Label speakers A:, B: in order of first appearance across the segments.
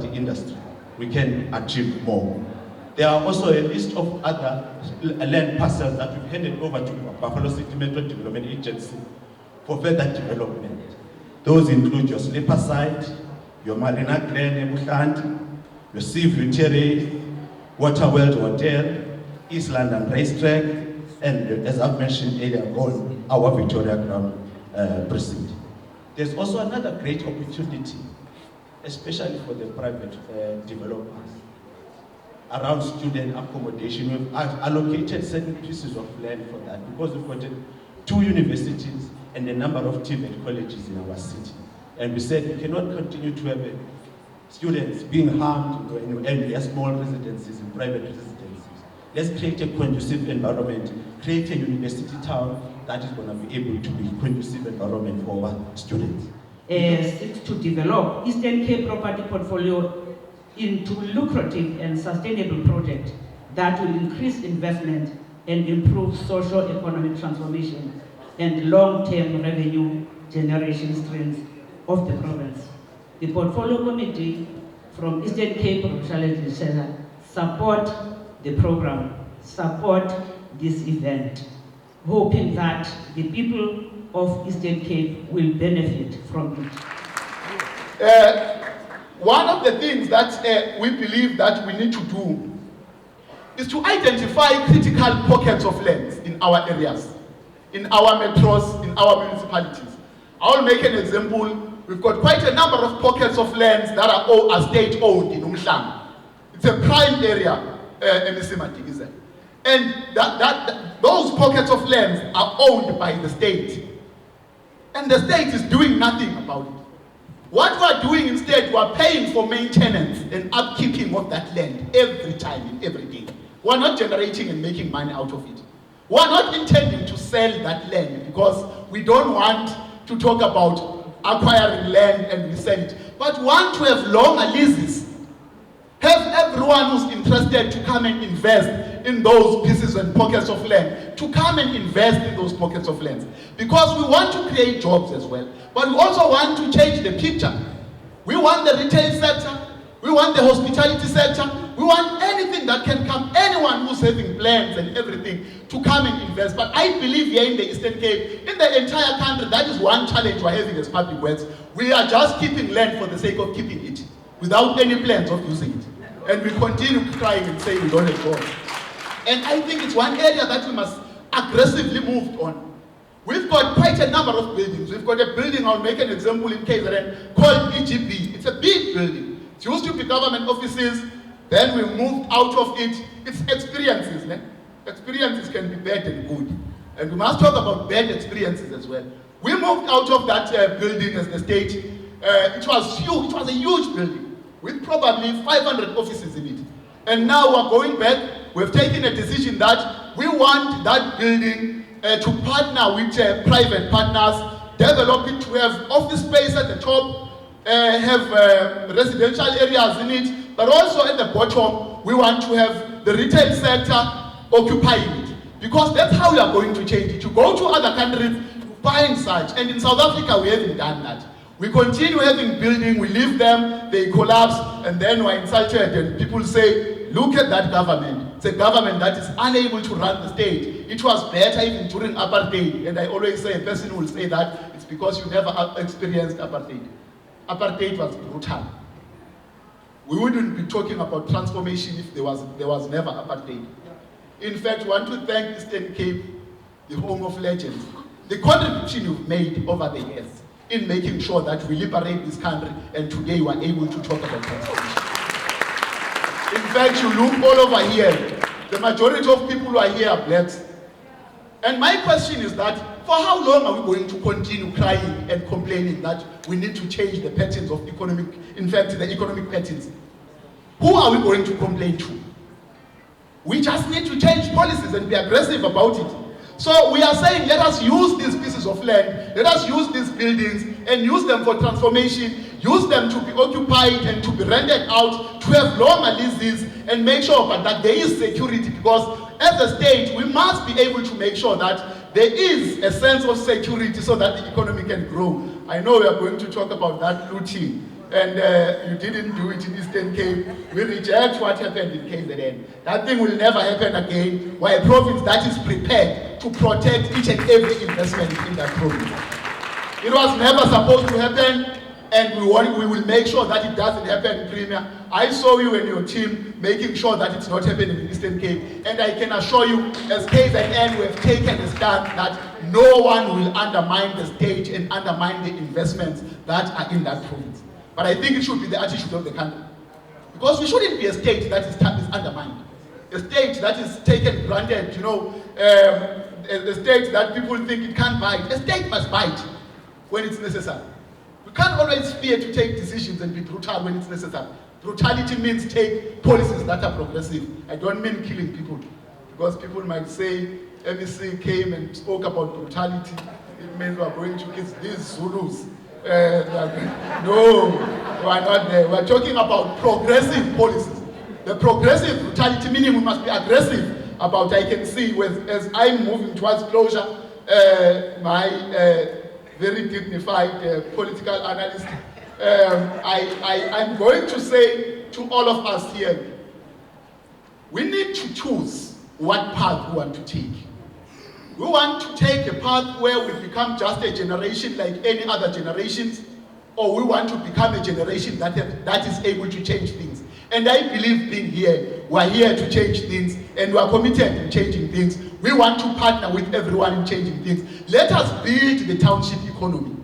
A: property industry, we can achieve more. There are also a list of other land parcels that we've handed over to Buffalo City Metro Development Agency for further development. Those include your sleeper site, your Marina Glen Ebuhlanti, your Seaview Terrace, Waterworld Hotel, East London Racetrack, and as I've mentioned earlier on, our Victoria Crown precinct. There's also another great opportunity, especially for the private developers, around student accommodation. We've allocated certain pieces of land for that because we've got 2 universities and a number of TVET colleges in our city. And we said we cannot continue to have students being harmed in small residences, in private residences. Let's create a conducive environment, create a university town that is going to be able to be a conducive environment for our students.
B: To develop Eastern Cape property portfolio into lucrative and sustainable projects that will increase investment and improve socio-economic transformation and long-term revenue generation streams of the province. The portfolio committee from Eastern Cape Provincial Legislature support the program, support this event, hoping that the people of Eastern Cape will benefit from it.
C: One of the things that we believe that we need to do is to identify critical pockets of lands in our areas, in our metros, in our municipalities. I'll make an example. We've got quite a number of pockets of lands that are state-owned in Umhlanga. It's a prime area, and those pockets of lands are owned by the state. And the state is doing nothing about it. What we are doing instead, we are paying for maintenance and upkeeping of that land every time and every day. We are not generating and making money out of it. We are not intending to sell that land because we don't want to talk about acquiring land and resell it. But we want to have longer leases. Have everyone who's interested to come and invest in those pieces and pockets of land, to come and invest in those pockets of land. Because we want to create jobs as well. But we also want to change the picture. We want the retail sector, we want the hospitality sector, we want anything that can come, anyone who's having plans and everything to come and invest. But I believe here in the Eastern Cape, in the entire country, that is one challenge we're having as public works. We are just keeping land for the sake of keeping it, without any plans of using it. And we continue crying and saying we don't have God. And I think it's one area that we must aggressively move on. We've got quite a number of buildings. We've got a building, I'll make an example in KZN, called EGB. It's a big building. It used to be government offices, then we moved out of it. It's experiences. Experiences can be bad and good. And we must talk about bad experiences as well. We moved out of that building as the state. It was huge. It was a huge building with probably 500 offices in it. And now we're going back. We've taken a decision that we want that building to partner with private partners, develop it to have office space at the top, have residential areas in it, but also at the bottom, we want to have the retail sector occupying it. Because that's how we are going to change it. You go to other countries, you find such. And in South Africa, we haven't done that. We continue having buildings, we leave them, they collapse, and then we're insulted, and people say, look at that government. It's a government that is unable to run the state. It was better even during apartheid, and I always say, a person will say that it's because you never experienced apartheid. Apartheid was brutal. We wouldn't be talking about transformation if there was never apartheid. In fact, we want to thank Eastern Cape, the home of legends, the contribution you've made over the years in making sure that we liberate this country, and today we're able to talk about transformation. In fact, you look all over here, the majority of people who are here are blacks. And my question is that, for how long are we going to continue crying and complaining that we need to change the patterns of economic, in fact, the economic patterns? Who are we going to complain to? We just need to change policies and be aggressive about it. So we are saying, let us use these pieces of land, let us use these buildings and use them for transformation, use them to be occupied and to be rented out, to have longer leases, and make sure that there is security, because as a state, we must be able to make sure that there is a sense of security so that the economy can grow. I know we are going to talk about that looting. and you didn't do it in Eastern Cape. We reject what happened in KZN. That thing will never happen again. We're a province that is prepared to protect each and every investment in that province. It was never supposed to happen, and we will make sure that it doesn't happen in Premier. I saw you and your team making sure that it's not happening in Eastern Cape, and I can assure you, as KZN, we have taken a stand that no one will undermine the state and undermine the investments that are in that province. But I think it should be the attitude of the country. Because we shouldn't be a state that is undermined. A state that is taken granted, a state that people think it can't bite. A state must bite when it's necessary. We can't always fear to take decisions and be brutal when it's necessary. Brutality means take policies that are progressive. I don't mean killing people. Because people might say, MEC came and spoke about brutality. It means we are going to kill these Zulus. No, we are not there. We are talking about progressive policies. The progressive brutality meaning we must be aggressive about. I can see as I'm moving towards closure, my very dignified political analyst, I'm going to say to all of us here, we need to choose what path we want to take. We want to take a path where we become just a generation like any other generations, or we want to become a generation that is able to change things. And I believe being here, we are here to change things, and we are committed to changing things. We want to partner with everyone in changing things. Let us build the township economy.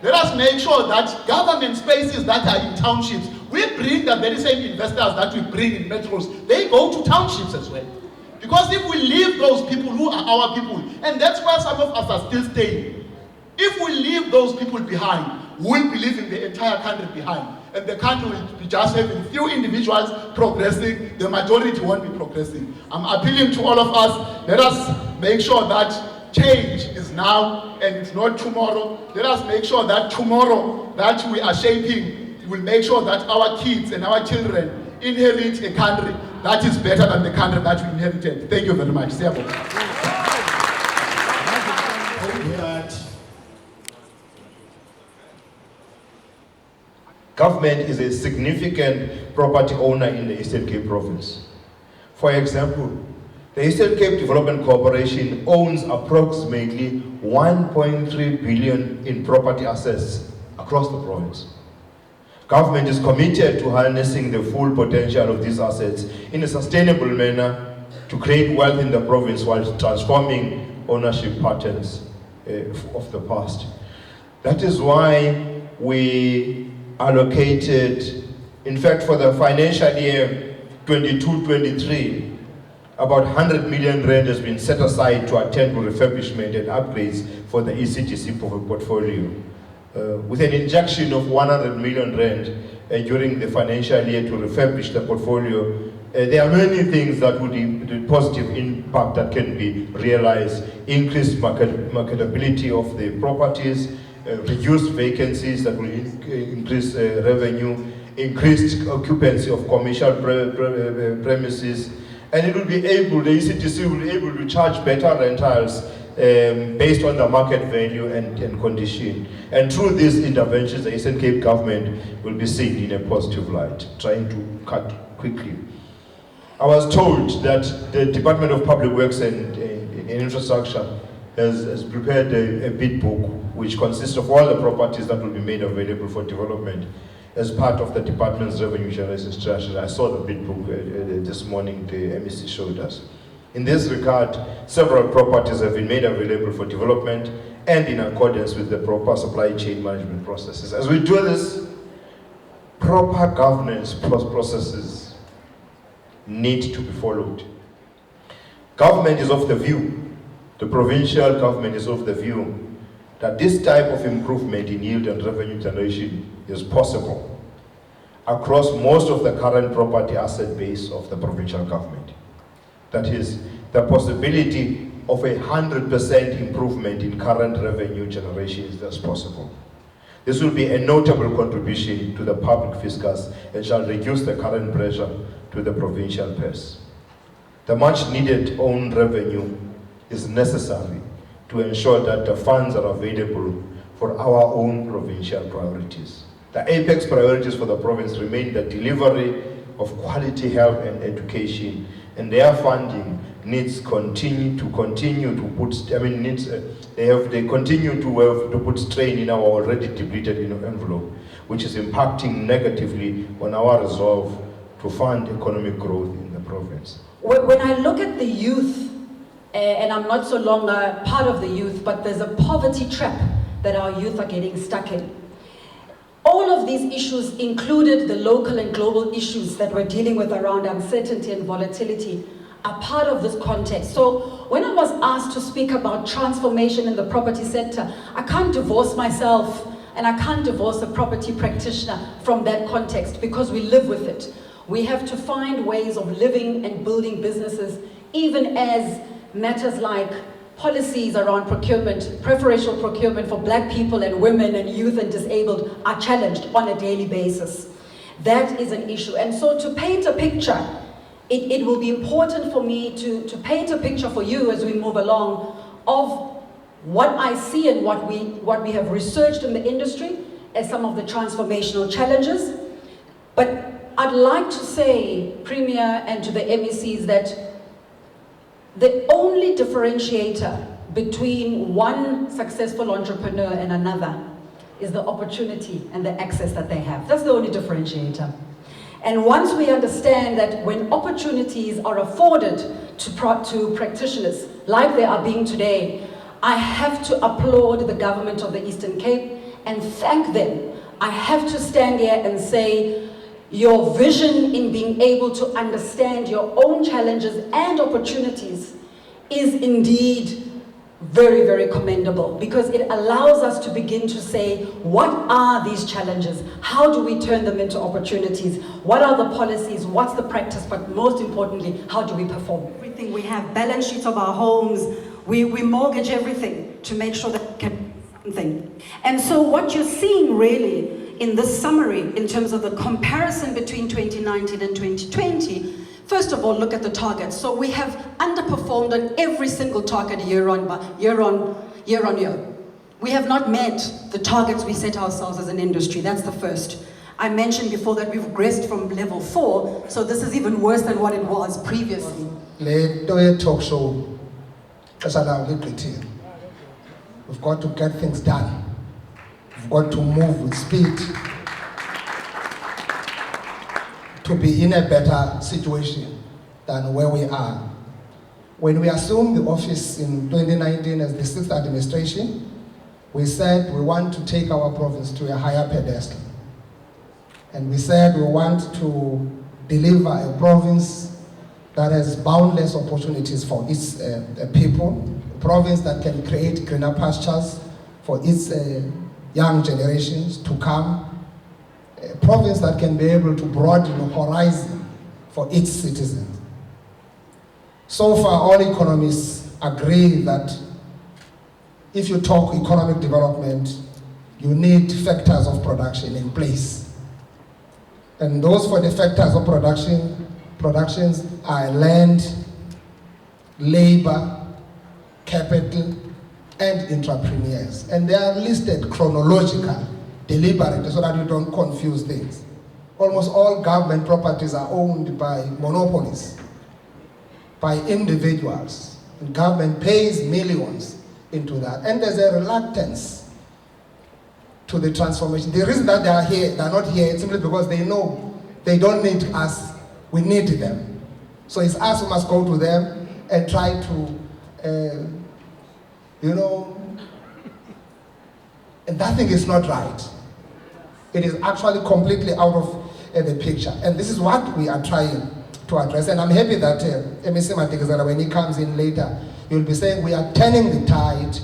C: Let us make sure that government spaces that are in townships, we bring the very same investors that we bring in metros, they go to townships as well. Because if we leave those people who are our people, and that's where some of us are still staying, if we leave those people behind, we'll be leaving the entire country behind. And the country will be just having few individuals progressing, the majority won't be progressing. I'm appealing to all of us, let us make sure that change is now and it's not tomorrow. Let us make sure that tomorrow that we are shaping, we'll make sure that our kids and our children inherit a country that is better than the country that we inherited. Thank you very much.
D: Government is a significant property owner in the Eastern Cape province. For example, the Eastern Cape Development Corporation owns approximately 1.3 billion in property assets across the province. Government is committed to harnessing the full potential of these assets in a sustainable manner to create wealth in the province while transforming ownership patterns of the past. That is why we allocated, in fact, for the financial year 22-23, about 100 million rand has been set aside to attend to refurbishment and upgrades for the ECTC portfolio. With an injection of 100 million rand during the financial year to refurbish the portfolio, there are many things that would be positive impact that can be realized. Increased marketability of the properties, reduced vacancies that will increase revenue, increased occupancy of commercial premises, and it will be able, the ECTC will be able to charge better rentals based on the market value and condition. And through these interventions, the Eastern Cape government will be seen in a positive light, trying to cut quickly. I was told that the Department of Public Works and Infrastructure has prepared a bid book which consists of all the properties that will be made available for development as part of the department's revenue generation strategy. I saw the bid book this morning, the MEC showed us. In this regard, several properties have been made available for development and in accordance with the proper supply chain management processes. As we do this, proper governance processes need to be followed. Government is of the view, the provincial government is of the view that this type of improvement in yield and revenue generation is possible across most of the current property asset base of the provincial government. That is, the possibility of 100% improvement in current revenue generation is thus possible. This will be a notable contribution to the public fiscus and shall reduce the current pressure to the provincial purse. The much needed own revenue is necessary to ensure that the funds are available for our own provincial priorities. The apex priorities for the province remain the delivery of quality health and education, and their funding needs they continue to put strain in our already depleted envelope, which is impacting negatively on our resolve to fund economic growth in the province.
E: When I look at the youth, and I'm not so longer part of the youth, but there's a poverty trap that our youth are getting stuck in. All of these issues included the local and global issues that we're dealing with around uncertainty and volatility are part of this context. So when I was asked to speak about transformation in the property sector, I can't divorce myself and I can't divorce a property practitioner from that context because we live with it. We have to find ways of living and building businesses, even as matters like policies around procurement, preferential procurement for black people and women and youth and disabled are challenged on a daily basis. That is an issue. And so to paint a picture, it will be important for me to paint a picture for you as we move along of what I see and what we have researched in the industry as some of the transformational challenges. But I'd like to say, Premier, and to the MECs that the only differentiator between one successful entrepreneur and another is the opportunity and the access that they have. That's the only differentiator. And once we understand that when opportunities are afforded to practitioners, like they are being today, I have to applaud the government of the Eastern Cape and thank them. I have to stand here and say, your vision in being able to understand your own challenges and opportunities is indeed very, very commendable, because it allows us to begin to say, what are these challenges? How do we turn them into opportunities? What are the policies? What's the practice? But most importantly, how do we perform?
F: Everything we have, balance sheets of our homes, we mortgage everything to make sure that we can do something. And so what you're seeing really in this summary, in terms of the comparison between 2019 and 2020, first of all, look at the targets. So we have underperformed on every single target year on year. We have not met the targets we set ourselves as an industry. That's the first. I mentioned before that we've regressed from level 4, so this is even worse than what it was previously.
G: Le talk show, we've got to get things done. We've got to move with speed to be in a better situation than where we are. When we assumed the office in 2019 as the 6th administration, we said we want to take our province to a higher pedestal. And we said we want to deliver a province that has boundless opportunities for its people, a province that can create greener pastures for its young generations to come, a province that can be able to broaden the horizon for its citizens. So far, all economists agree that if you talk economic development, you need factors of production in place. And those for the factors of productions are land, labor, capital, and entrepreneurs. And they are listed chronologically, deliberately, so that you don't confuse things. Almost all government properties are owned by monopolies, by individuals. And government pays millions into that. And there's a reluctance to the transformation. The reason that they are here, they're not here, it's simply because they know they don't need us, we need them. So it's us who must go to them and try to, and that thing is not right. It is actually completely out of the picture. And this is what we are trying to address. And I'm happy that MEC Matikizela, when he comes in later, you'll be saying we are turning the tide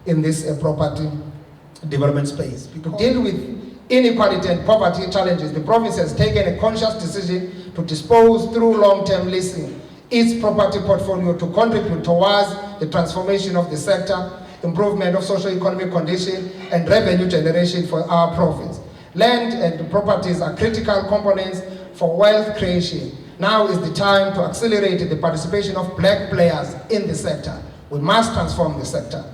G: in this property development space. To deal with inequality and poverty challenges, the province has taken a conscious decision to dispose through long-term leasing its property portfolio to contribute towards the transformation of the sector, improvement of socio-economic condition, and revenue generation for our province. Land and properties are critical components for wealth creation. Now is the time to accelerate the participation of black players in the sector. We must transform the sector.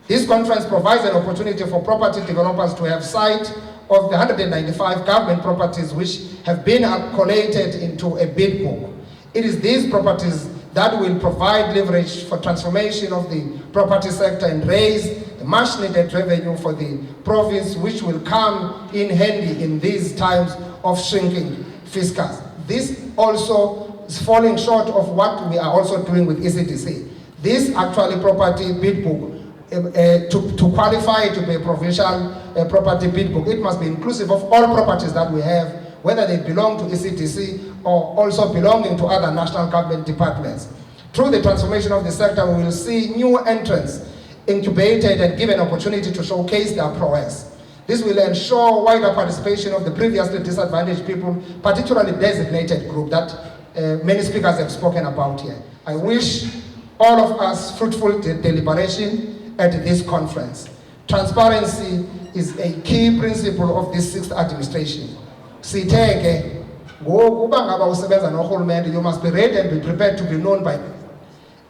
G: This conference provides an opportunity for property developers to have sight of the 195 government properties which have been collated into a bid book. It is these properties that will provide leverage for transformation of the property sector and raise the much needed revenue for the province, which will come in handy in these times of shrinking fiscus. This also is falling short of what we are also doing with ECDC. This actually property bid book, to qualify to be a provincial property bid book, it must be inclusive of all properties that we have, whether they belong to ECDC or also belonging to other national government departments. Through the transformation of the sector, we will see new entrants incubated and given opportunity to showcase their prowess. This will ensure wider participation of the previously disadvantaged people, particularly designated group that many speakers have spoken about here. I wish all of us fruitful deliberation at this conference. Transparency is a key principle of this 6th administration. Siteke, you must be ready and be prepared to be known by them.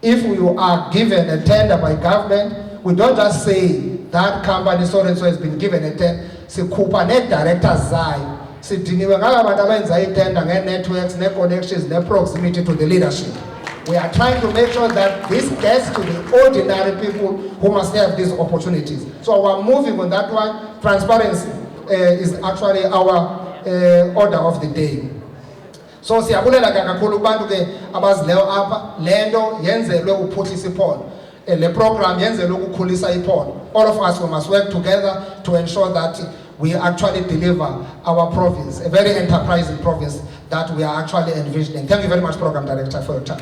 G: If you are given a tender by government, we don't just say that company so and so has been given a tender. Sikupha ne-directors zayo. Sidiniwe ngabantu abenza itender nge-networks, ne-connections, ne-proximity to the leadership. We are trying to make sure that this gets to the ordinary people who must have these opportunities. So we're moving on that one. Transparency is actually our order of the day. So siyabulela kakhulu kubantu ke abazileyo apha lento yenzelwe uphuhlisa iphondo. Le program yenzelwe ukukhulisa iphondo. All of us we must work together to ensure that we actually deliver our province, a very enterprising province that we are actually envisioning. Thank you very much, Program Director, for your time.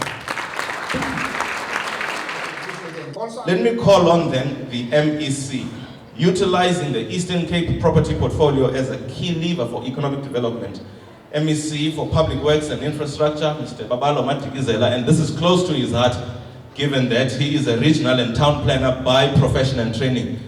H: Let me call on then the MEC, utilizing the Eastern Cape property portfolio as a key lever for economic development. MEC for Public Works and Infrastructure, Mr. Babalo Matikizela, and this is close to his heart, given that he is a regional and town planner by profession and training.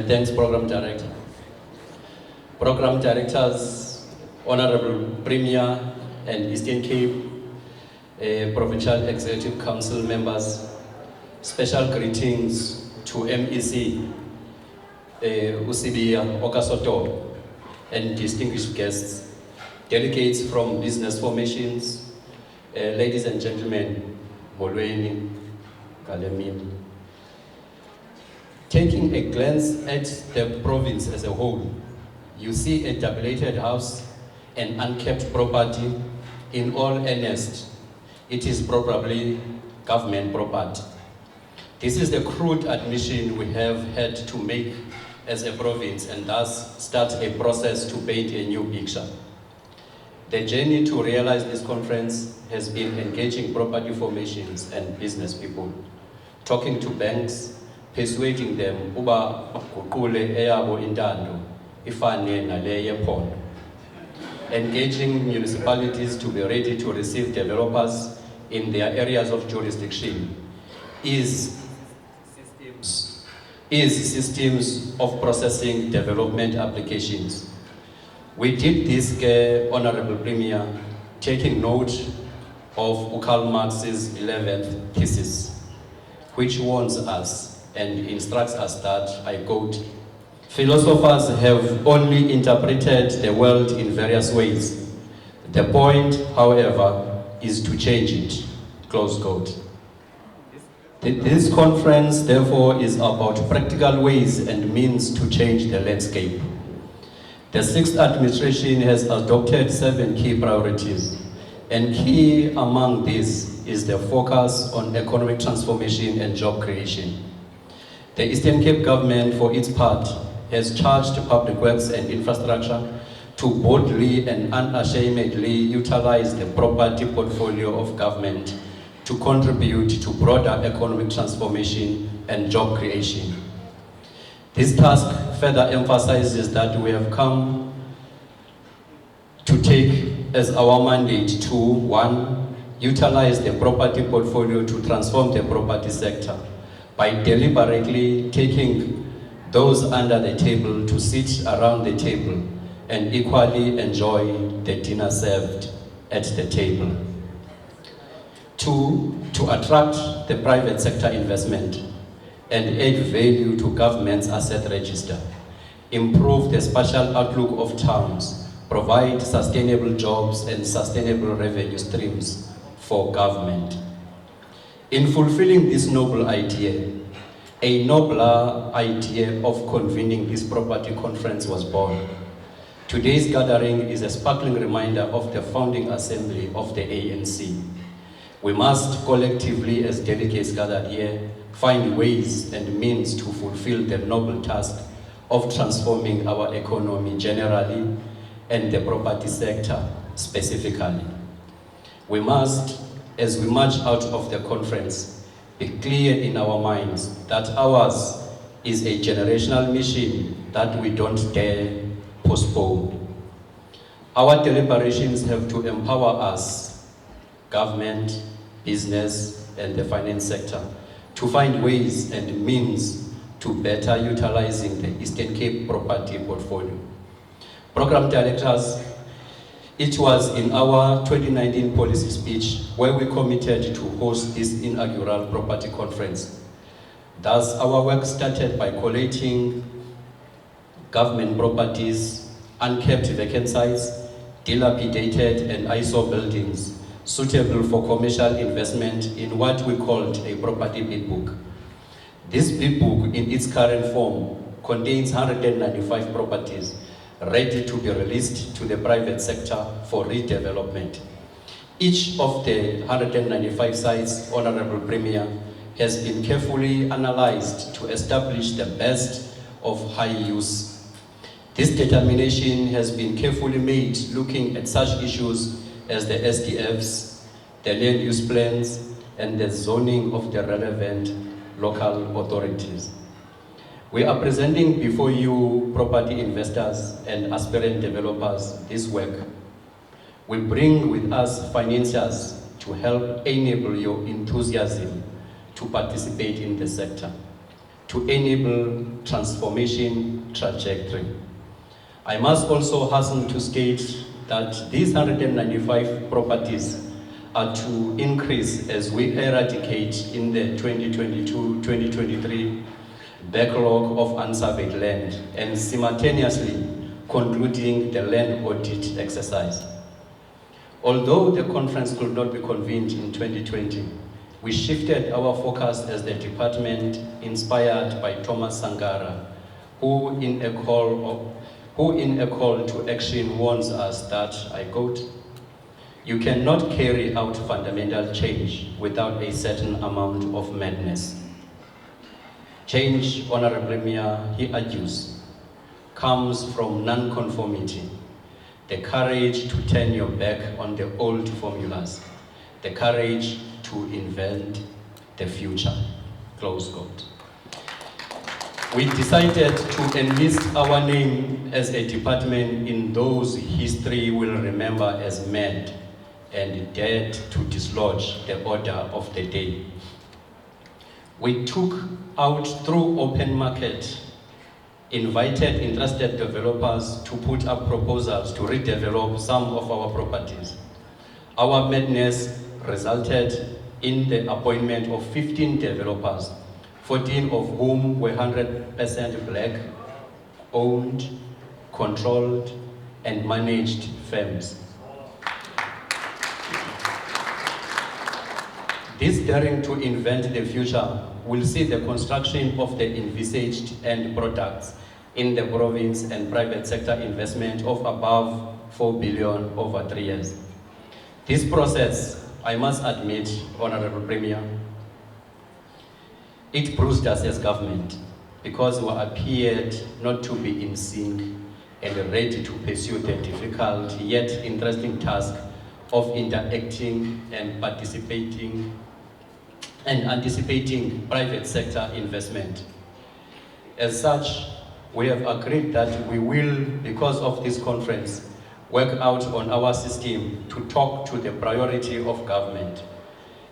I: Thanks, Program Director. Program Directors, Honorable Premier and Eastern Cape Provincial Executive Council members, special greetings to MEC Usibia Okasoto and distinguished guests, delegates from business formations, ladies and gentlemen, Molweni, Kalemini. Taking a glance at the province as a whole, you see a dilapidated house and unkept property. In all earnest, it is probably government property. This is the crude admission we have had to make as a province and thus start a process to paint a new picture. The journey to realize this conference has been engaging property formations and business people, talking to banks, persuading them uba guqule eyabo intando ifane nale yephondo, engaging municipalities to be ready to receive developers in their areas of jurisdiction, is systems of processing development applications. We did this, Honorable Premier, taking note of Karl Marx's 11th thesis, which warns us and instructs us that, I quote, "Philosophers have only interpreted the world in various ways. The point, however, is to change it," close quote. This conference, therefore, is about practical ways and means to change the landscape. The 6th administration has adopted 7 key priorities, and key among these is the focus on economic transformation and job creation. The Eastern Cape government, for its part, has charged Public Works and Infrastructure to boldly and unashamedly utilize the property portfolio of government to contribute to broader economic transformation and job creation. This task further emphasizes that we have come to take as our mandate to, 1, utilize the property portfolio to transform the property sector by deliberately taking those under the table to sit around the table and equally enjoy the dinner served at the table. 2, to attract the private sector investment and add value to government's asset register, improve the spatial outlook of towns, provide sustainable jobs and sustainable revenue streams for government. In fulfilling this noble idea, a nobler idea of convening this property conference was born. Today's gathering is a sparkling reminder of the founding assembly of the ANC. We must collectively, as delegates gathered here, find ways and means to fulfill the noble task of transforming our economy generally and the property sector specifically. We must, as we march out of the conference, be clear in our minds that ours is a generational mission that we don't dare postpone. Our deliberations have to empower us, government, business, and the finance sector, to find ways and means to better utilizing the Eastern Cape property portfolio. Program directors, it was in our 2019 policy speech where we committed to host this inaugural property conference. Thus, our work started by collating government properties, unkept vacant sites, dilapidated and eyesore buildings suitable for commercial investment in what we called a property bid book. This bid book in its current form contains 195 properties ready to be released to the private sector for redevelopment. Each of the 195 sites, Honorable Premier, has been carefully analyzed to establish the best of high use. This determination has been carefully made looking at such issues as the SDFs, the land use plans, and the zoning of the relevant local authorities. We are presenting before you, property investors and aspirant developers, this work. We bring with us financiers to help enable your enthusiasm to participate in the sector, to enable transformation trajectory. I must also hasten to state that these 195 properties are to increase as we eradicate in the 2022-2023 backlog of unsurveyed land and simultaneously concluding the land audit exercise. Although the conference could not be convened in 2020, we shifted our focus as the department, inspired by Thomas Sankara, who in a call to action warns us that, I quote, "You cannot carry out fundamental change without a certain amount of madness." Change, Honorable Premier, he argues, comes from non-conformity, the courage to turn your back on the old formulas, the courage to invent the future, close quote. We decided to enlist our name as a department in those history will remember as mad and dared to dislodge the order of the day. We took out through open market, invited interested developers to put up proposals to redevelop some of our properties. Our madness resulted in the appointment of 15 developers, 14 of whom were 100% black, owned, controlled, and managed firms. This daring to invent the future will see the construction of the envisaged end products in the province and private sector investment of above 4 billion over 3 years. This process, I must admit, Honorable Premier, it bruised us as government because we appeared not to be in sync and ready to pursue the difficult yet interesting task of interacting and participating and anticipating private sector investment. As such, we have agreed that we will, because of this conference, work out on our system to talk to the priority of government.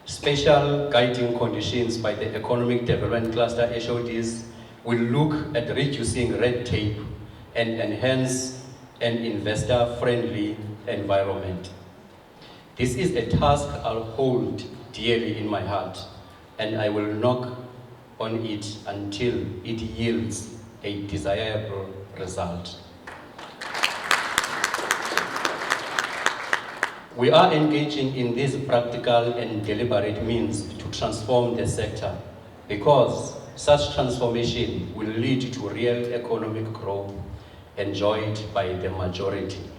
I: Special guiding conditions by the Economic Development Cluster HODs will look at reducing red tape and enhance and investor-friendly environment. This is a task I'll hold dearly in my heart, and I will knock on it until it yields a desirable result. We are engaging in these practical and deliberate means to transform the sector, because such transformation will lead to real economic growth enjoyed by the majority.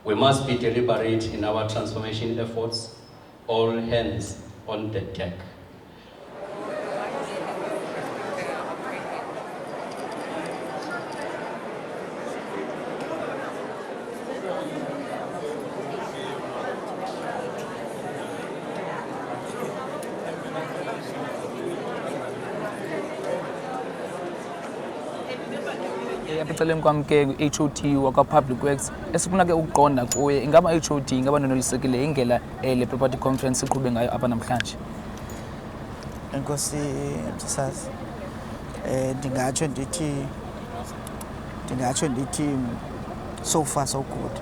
I: We must be deliberate in our transformation efforts, all hands on the deck.
J: Eceleni kwami ke HOD waka Public Works esifuna ke ukuqonda kuye ingaba HOD ingaba nonelisekile indlela le property conference iqhube ngayo apha namhlanje.
K: Enkosi msasazi ndingatsho ndithi so far so good.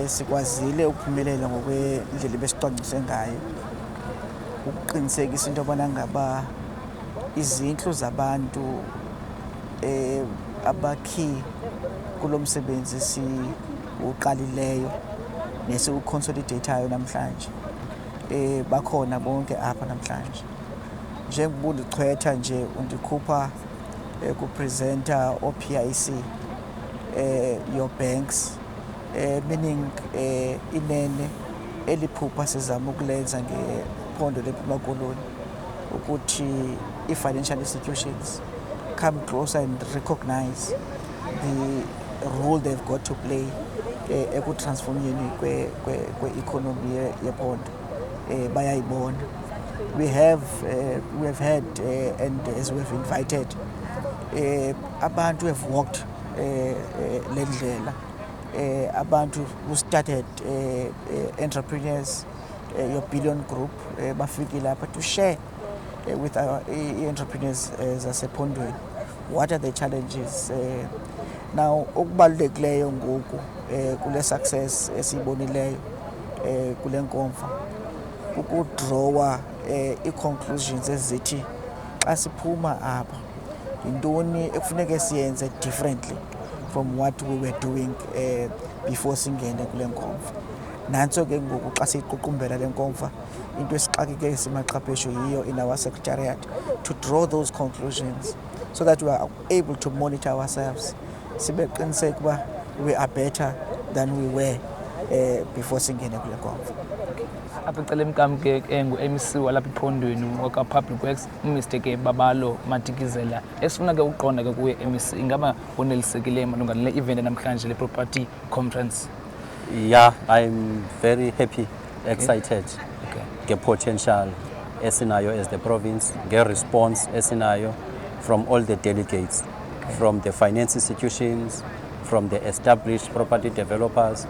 K: Sikwazile ukuphumelela ngokwendlela ebesicwangcise ngayo ukuqinisekisa into yobana ngaba izindlu zabantu abakhi kulo msebenzi siwuqalileyo nesiwuconsolidatayo namhlanje bakhona bonke apha namhlanje. Njengoba undichwetha nje undikhupha kupresenter OPIC your banks meaning inene eliphupha sizama ukulenza ngephondo leMpuma Koloni ukuthi i-financial institutions come closer and recognize the role they've got to play ekutransformeni kwe-economy yephondo. Bayayibona. We have had and as we have invited abantu who have walked le ndlela, abantu who started entrepreneurs, your billion group bafikile lapha to share with our entrepreneurs zasephondweni. What are the challenges? Now okubalulekileyo ngoku kule success esiyibonileyo kule nkonfa ukudrawa i-conclusions ezithi xa siphuma apha yintoni ekufuneka siyenze differently from what we were doing before singene kule nkonfa. Nantso ke ngoku xa siyiququmbela le nkonfa into esixakeke simaxhapheshu yiyo in our secretariat to draw those conclusions so that we are able to monitor ourselves. Sibeqiniseka uba we are better than we were before singene kule nkonfa.
J: Apha eceleni kwam ke ngu-MC walapha ephondweni waka Public Works uMr ke Babalo Matikizela esifuna ke ukuqonda ke kuye MC ingaba unelisekile malunga nale event namhlanje le property conference.
L: Yeah, I'm very happy, excited. Get potential esinayo as the province, get response esinayo from all the delegates, from the finance institutions, from the established property developers,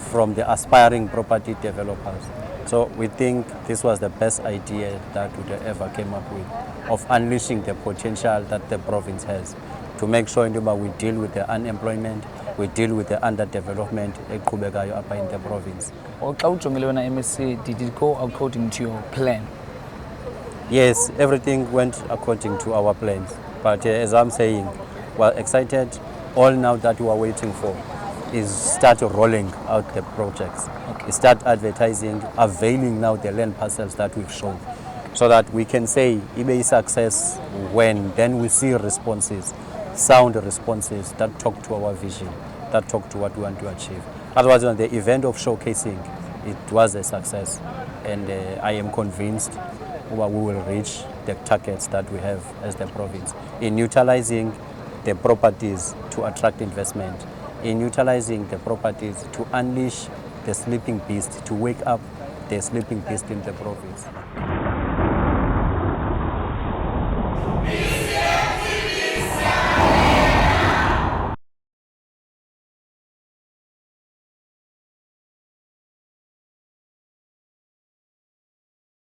L: from the aspiring property developers. So we think this was the best idea that we ever came up with, of unleashing the potential that the province has, to make sure we deal with the unemployment, we deal with the underdevelopment in the province.
J: MSC, did it go according to your plan?
L: Yes, everything went according to our plans. But as I'm saying, we're excited. All now that we are waiting for is start rolling out the projects. Start advertising, availing now the land parcels that we've shown, so that we can say eBay success when then we see responses, sound responses that talk to our vision, that talk to what we want to achieve. Otherwise, on the event of showcasing, it was a success, and I am convinced we will reach the targets that we have as the province in utilizing the properties to attract investment, in utilizing the properties to unleash the sleeping beast, to wake up the sleeping beast in the province.